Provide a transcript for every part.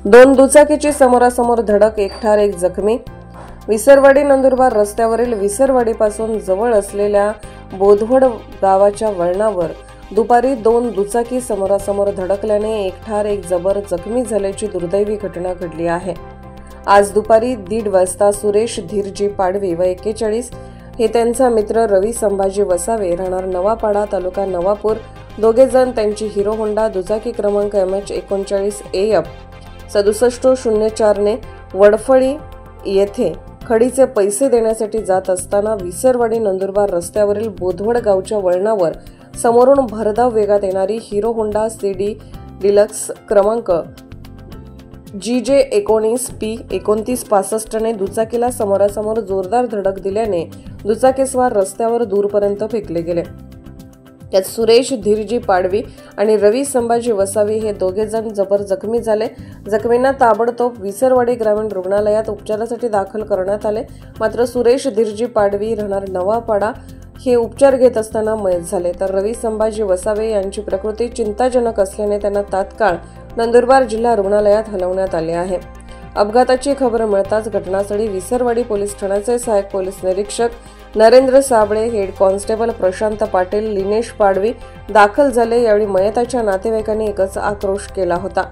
दोन दुचाकीची समोरासमोर धडक, एक ठार एक जखमी। विसरवाडी नंदुरबार रस्त्यावरील विसरवाडीपासून जवळ असलेल्या बोधवड गावाच्या वळणावर दुपारी दोन दुचाकी समोरासमोर धडकल्याने एक ठार एक जबर जखमी झाल्याची दुर्दैवी घटना घडली आहे। आज दुपारी 1:30 वाजता सुरेश धीरजी पाडवी व 41 हे त्यांचा मित्र रवी संभाजी वसावे राहणार नवापाडा तालुका नवापूर दोघे जण त्यांची हिरो होंडा दुचाकी क्रमांक MH39 AF 6704 ने वडफळी येथे खडीचे पैसे देण्यासाठी जात असताना विसरवाडी नंदुरबार रस्त्यावरील बोधवड गावच्या वळणावर समोरून भरधाव वेगात येणारी हिरो होंडा CD डिलक्स क्रमांक GJ19P 2965 ने दुचाकीला समोरासमोर जोरदार धडक दिल्याने दुचाकीस्वार रस्त्यावर दूरपर्यंत फेकले गेले। त्यात सुरेश धीरजी पाडवी आणि रवी संभाजी वसावे हे दोघे जण जबर जखमी झाले। जखमींना ताबडतोब विसरवाडी ग्रामीण रुग्णालयात उपचारासाठी दाखल करण्यात आले। मात्र सुरेश धीरजी पाडवी राहणार नवापाडा हे उपचार घेत असताना मयत झाले, तर रवी संभाजी वसावे यांची प्रकृती चिंताजनक असल्याने त्यांना तात्काळ नंदुरबार जिल्हा रुग्णालयात हलवण्यात आले आहे। अपघाताची खबर मिळताच घटनास्थळी विसरवाडी पोलीस ठाण्याचे सहाय्यक पोलीस निरीक्षक नरेंद्र साबळे, हेड कॉन्स्टेबल प्रशांत पाटील, लिनेश पाडवी दाखल झाले। यावेळी मयताच्या नातेवाईकांनी एकच आक्रोश केला होता।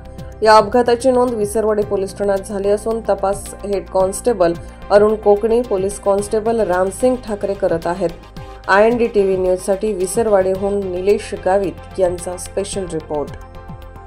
या अपघाताची नोंद विसरवाडी पोलीस ठाण्यात झाली असून तपास head constable Arun Kokani, police constable Ramsingh Thackeray करत आहेत। IND TV न्यूजसाठी विसरवाडीहून निलेश गावित यांचा स्पेशल रिपोर्ट।